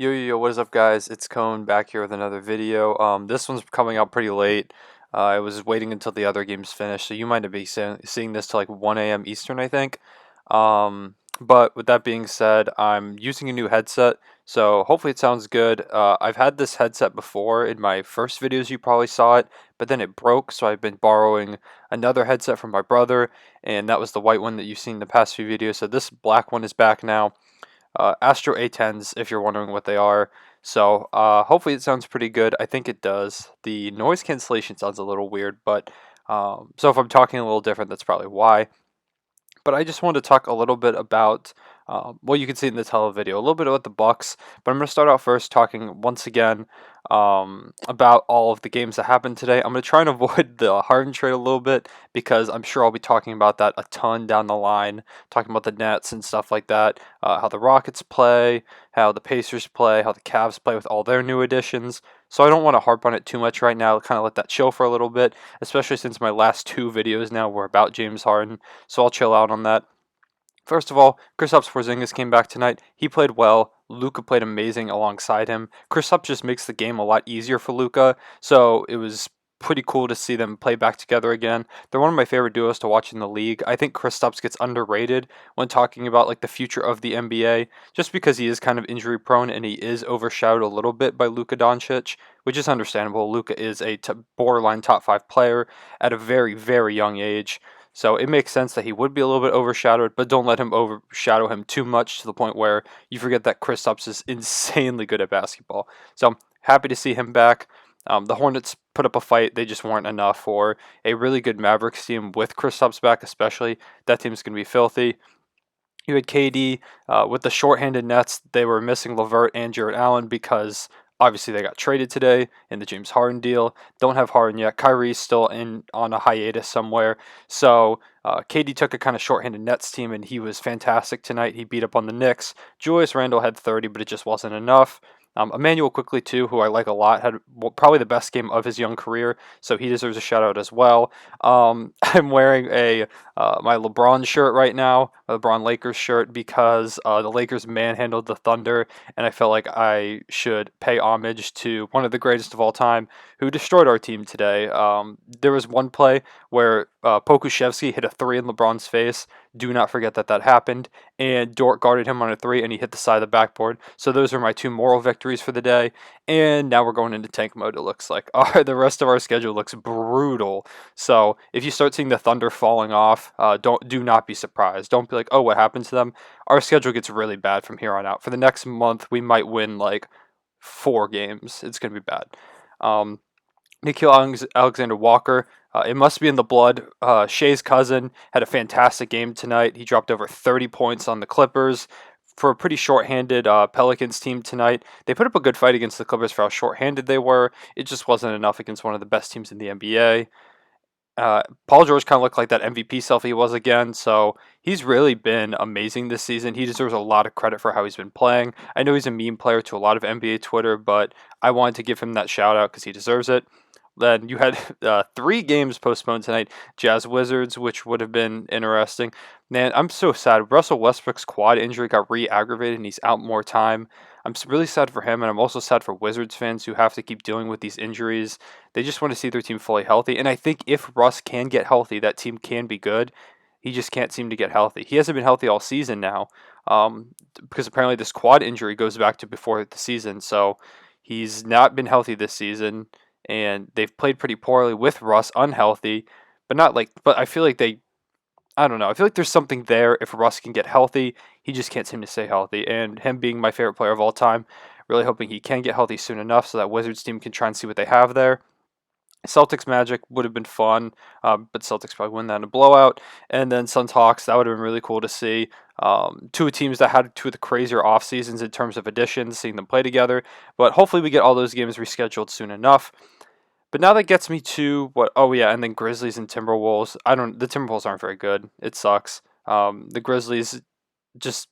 Yo, what is up, guys? It's Cone back here with another video. This one's coming out pretty late. I was waiting until the other games finished, so you might be seeing this till like 1 a.m. Eastern, I think. But with that being said, I'm using a new headset, so hopefully it sounds good. I've had this headset before in my first videos, you probably saw it, but then it broke, so I've been borrowing another headset from my brother, and that was the white one that you've seen in the past few videos. So this black one is back now. Astro A10s, if you're wondering what they are. So hopefully it sounds pretty good. I think it does. The noise cancellation sounds a little weird, but so if I'm talking a little different, that's probably why. But I just wanted to talk a little bit about, well, you can see in the tele video, a little bit about the Bucks. But I'm going to start out first talking once again about all of the games that happened today. I'm going to try and avoid the Harden trade a little bit because I'm sure I'll be talking about that a ton down the line, talking about the Nets and stuff like that, how the Rockets play, how the Pacers play, how the Cavs play with all their new additions. So I don't want to harp on it too much right now, kind of let that chill for a little bit, especially since my last two videos now were about James Harden. So I'll chill out on that. First of all, Kristaps Porzingis came back tonight. He played well. Luka played amazing alongside him. Kristaps just makes the game a lot easier for Luka, so it was pretty cool to see them play back together again. They're one of my favorite duos to watch in the league. I think Kristaps gets underrated when talking about like the future of the NBA, just because he is kind of injury prone and he is overshadowed a little bit by Luka Doncic, which is understandable. Luka is a borderline top 5 player at a very, very young age. So it makes sense that he would be a little bit overshadowed, but don't let him overshadow him too much to the point where you forget that Kristaps is insanely good at basketball. So I'm happy to see him back. The Hornets put up a fight; they just weren't enough for a really good Mavericks team with Kristaps back, especially. That team's going to be filthy. You had KD with the shorthanded Nets. They were missing LeVert and Jarrett Allen because obviously they got traded today in the James Harden deal. Don't have Harden yet. Kyrie's still in on a hiatus somewhere. So KD took a kind of shorthanded Nets team and he was fantastic tonight. He beat up on the Knicks. Julius Randle had 30, but it just wasn't enough. Emmanuel quickly too, who I like a lot, had probably the best game of his young career, so he deserves a shout out as well. I'm wearing a my LeBron shirt right now, my LeBron Lakers shirt, because the Lakers manhandled the Thunder, and I felt like I should pay homage to one of the greatest of all time, who destroyed our team today. There was one play where Pokuševski hit a three in LeBron's face. Do not forget that that happened, and Dort guarded him on a three, and he hit the side of the backboard. So those are my two moral victories for the day. And now we're going into tank mode. It looks like the rest of our schedule looks brutal. So if you start seeing the Thunder falling off, do not be surprised. Don't be like, oh, what happened to them? Our schedule gets really bad from here on out. For the next month, we might win like 4 games. It's gonna be bad. Um, Nikhil Alexander Walker. It must be in the blood. Shea's cousin had a fantastic game tonight. He dropped over 30 points on the Clippers for a pretty shorthanded Pelicans team tonight. They put up a good fight against the Clippers for how shorthanded they were. It just wasn't enough against one of the best teams in the NBA. Paul George kind of looked like that MVP self he was again, so he's really been amazing this season. He deserves a lot of credit for how he's been playing. I know he's a meme player to a lot of NBA Twitter, but I wanted to give him that shout out because he deserves it. Then you had 3 games postponed tonight. Jazz Wizards, which would have been interesting. Man, I'm so sad. Russell Westbrook's quad injury got re-aggravated and he's out more time. I'm really sad for him, and I'm also sad for Wizards fans who have to keep dealing with these injuries. They just want to see their team fully healthy, and I think if Russ can get healthy, that team can be good. He just can't seem to get healthy. He hasn't been healthy all season now, because apparently this quad injury goes back to before the season, so he's not been healthy this season, and they've played pretty poorly with Russ unhealthy, but I feel like I don't know. I feel like there's something there if Russ can get healthy. He just can't seem to stay healthy. And him being my favorite player of all time, really hoping he can get healthy soon enough so that Wizards team can try and see what they have there. Celtics Magic would have been fun, but Celtics probably win that in a blowout. And then Suns Hawks, that would have been really cool to see. Two teams that had two of the crazier off seasons in terms of additions, seeing them play together. But hopefully we get all those games rescheduled soon enough. But now that gets me to what? Oh yeah, and then Grizzlies and Timberwolves. The Timberwolves aren't very good. It sucks. The Grizzlies just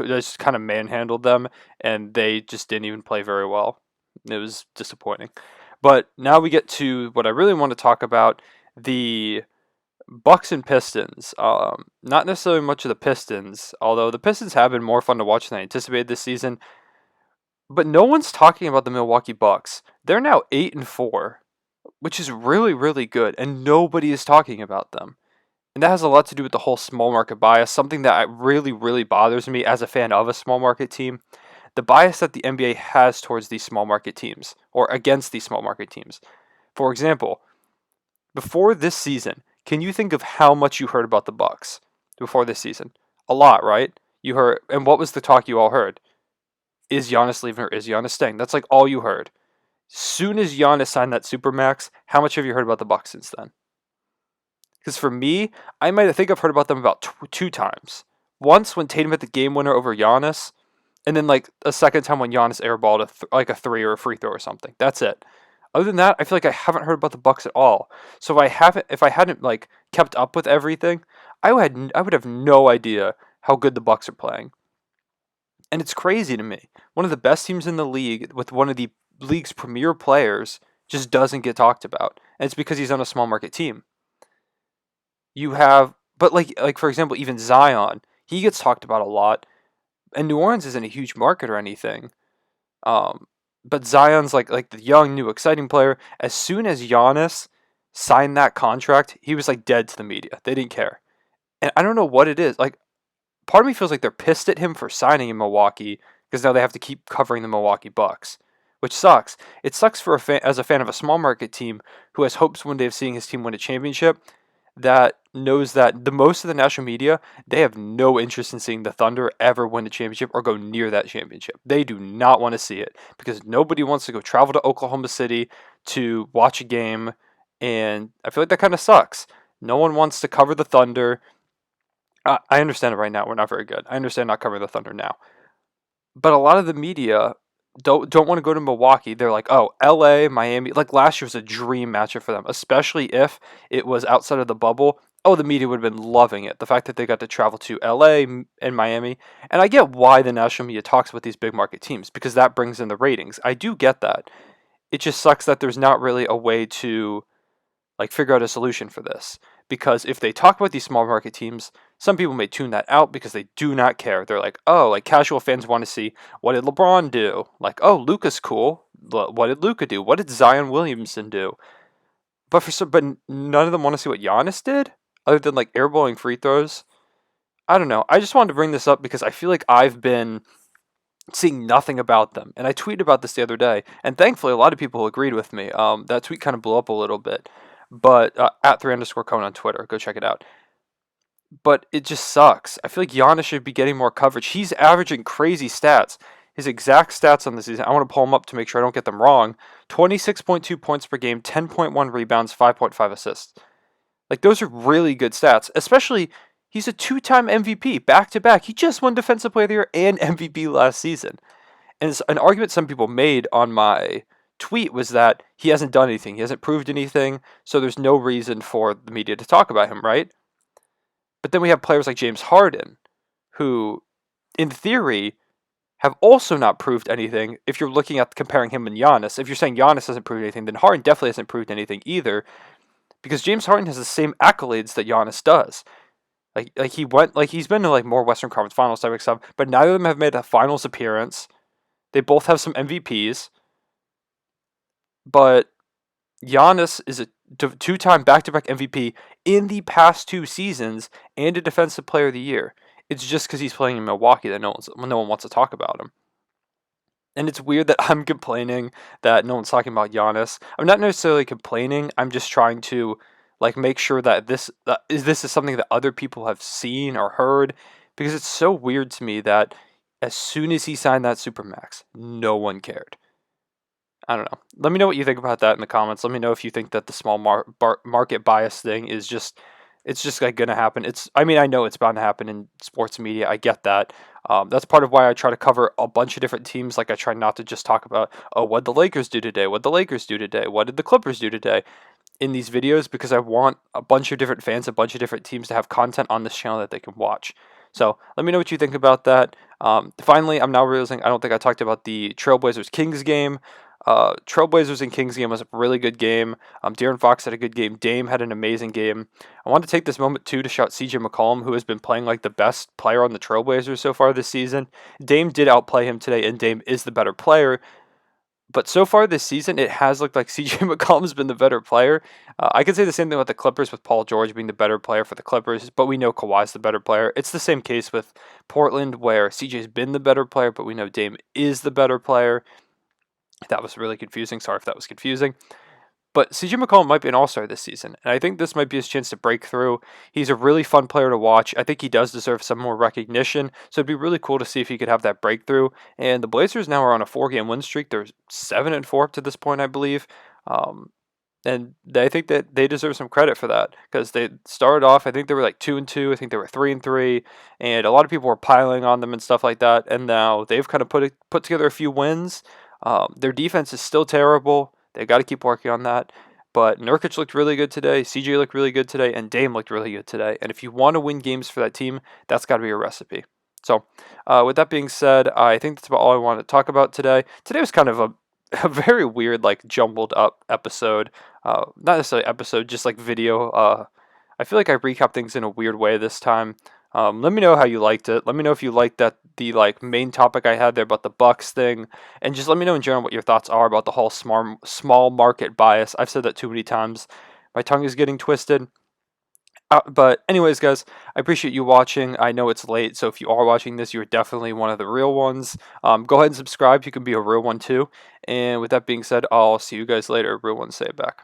just kind of manhandled them, and they just didn't even play very well. It was disappointing. But now we get to what I really want to talk about: the Bucks and Pistons. Not necessarily much of the Pistons, although the Pistons have been more fun to watch than I anticipated this season. But no one's talking about the Milwaukee Bucks. They're now 8-4, which is really, really good, and nobody is talking about them. And that has a lot to do with the whole small market bias, something that really, really bothers me as a fan of a small market team. The bias that the NBA has towards these small market teams, or against these small market teams. For example, before this season, can you think of how much you heard about the Bucks before this season? A lot, right? You heard, and what was the talk you all heard? Is Giannis leaving or is Giannis staying? That's like all you heard. Soon as Giannis signed that supermax, how much have you heard about the Bucks since then? Because for me, I think I've heard about them about two times. Once when Tatum hit the game winner over Giannis, and then like a second time when Giannis airballed like a three or a free throw or something. That's it. Other than that, I feel like I haven't heard about the Bucks at all. So if I hadn't like kept up with everything, I would have no idea how good the Bucks are playing. And it's crazy to me. One of the best teams in the league with one of the league's premier players just doesn't get talked about. And it's because he's on a small market team. You have but like for example, even Zion, he gets talked about a lot. And New Orleans isn't a huge market or anything. Um, but Zion's like the young, new, exciting player. As soon as Giannis signed that contract, he was like dead to the media. They didn't care. And I don't know what it is. Like part of me feels like they're pissed at him for signing in Milwaukee because now they have to keep covering the Milwaukee Bucks, which sucks. It sucks for as a fan of a small market team who has hopes one day of seeing his team win a championship. That knows that the most of the national media, they have no interest in seeing the Thunder ever win a championship or go near that championship. They do not want to see it because nobody wants to go travel to Oklahoma City to watch a game, and I feel like that kind of sucks. No one wants to cover the Thunder. I understand it right now. We're not very good. I understand not covering the Thunder now. But a lot of the media don't want to go to Milwaukee. They're like, oh, LA, Miami. Like last year was a dream matchup for them, especially if it was outside of the bubble. Oh, the media would have been loving it. The fact that they got to travel to LA and Miami. And I get why the national media talks about these big market teams because that brings in the ratings. I do get that. It just sucks that there's not really a way to like figure out a solution for this. Because if they talk about these small market teams, some people may tune that out because they do not care. They're like, oh, like casual fans want to see what did LeBron do? Like, oh, Luka's cool. What did Luka do? What did Zion Williamson do? But none of them want to see what Giannis did, other than like airballing free throws. I don't know. I just wanted to bring this up because I feel like I've been seeing nothing about them, and I tweeted about this the other day, and thankfully a lot of people agreed with me. That tweet kind of blew up a little bit, but at 3_Cone on Twitter, go check it out. But it just sucks. I feel like Giannis should be getting more coverage. He's averaging crazy stats. His exact stats on the season, I want to pull them up to make sure I don't get them wrong. 26.2 points per game, 10.1 rebounds, 5.5 assists. Like, those are really good stats. Especially, he's a two-time MVP, back-to-back. He just won Defensive Player of the Year and MVP last season. And it's an argument some people made on my tweet was that he hasn't done anything. He hasn't proved anything, so there's no reason for the media to talk about him, right? But then we have players like James Harden, who, in theory, have also not proved anything. If you're looking at comparing him and Giannis, if you're saying Giannis hasn't proved anything, then Harden definitely hasn't proved anything either, because James Harden has the same accolades that Giannis does. He's been to like more Western Conference Finals type of stuff, but neither of them have made a Finals appearance. They both have some MVPs, but Giannis is a two-time back-to-back MVP in the past two seasons and a Defensive Player of the Year. It's just because he's playing in Milwaukee that no one wants to talk about him. And it's weird that I'm complaining that no one's talking about Giannis. I'm not necessarily complaining. I'm just trying to like make sure that this is something that other people have seen or heard, because it's so weird to me that as soon as he signed that supermax, no one cared. I don't know. Let me know what you think about that in the comments. Let me know if you think that the small market bias thing is just like gonna happen. I mean, I know it's bound to happen in sports media. I get that. That's part of why I try to cover a bunch of different teams. Like I try not to just talk about, oh, what the Lakers do today, what the Lakers do today, what did the Clippers do today in these videos, because I want a bunch of different fans, a bunch of different teams to have content on this channel that they can watch. So let me know what you think about that. Finally, I'm now realizing I don't think I talked about the Trailblazers Kings game. Trailblazers and Kings game was a really good game. De'Aaron Fox had a good game. Dame had an amazing game. I want to take this moment too to shout CJ McCollum, who has been playing like the best player on the Trailblazers so far this season. Dame did outplay him today, and Dame is the better player. But so far this season, it has looked like CJ McCollum's been the better player. I could say the same thing with the Clippers, with Paul George being the better player for the Clippers, but we know Kawhi's the better player. It's the same case with Portland, where CJ's been the better player, but we know Dame is the better player. That was really confusing. Sorry if that was confusing. But CJ McCollum might be an all-star this season, and I think this might be his chance to break through. He's a really fun player to watch. I think he does deserve some more recognition, so it'd be really cool to see if he could have that breakthrough. And the Blazers now are on a 4-game win streak. They're 7-4 up to this point, I believe. And I think that they deserve some credit for that, because they started off, I think they were like 2-2, I think they were 3-3, and a lot of people were piling on them and stuff like that. And now they've kind of put together a few wins. Their defense is still terrible. They've got to keep working on that. But Nurkic looked really good today. CJ looked really good today. And Dame looked really good today. And if you want to win games for that team, that's got to be a recipe. So, with that being said, I think that's about all I wanted to talk about today. Today was kind of a very weird, like, jumbled up episode. Not necessarily episode, just like video. I feel like I recap things in a weird way this time. Let me know how you liked it. Let me know if you liked that the like main topic I had there about the Bucks thing, and just let me know in general what your thoughts are about the whole small market bias. I've said that too many times. My tongue is getting twisted. But anyways, guys, I appreciate you watching. I know it's late, so if you are watching this, you're definitely one of the real ones. Go ahead and subscribe. You can be a real one too. And with that being said, I'll see you guys later. Real ones say it back.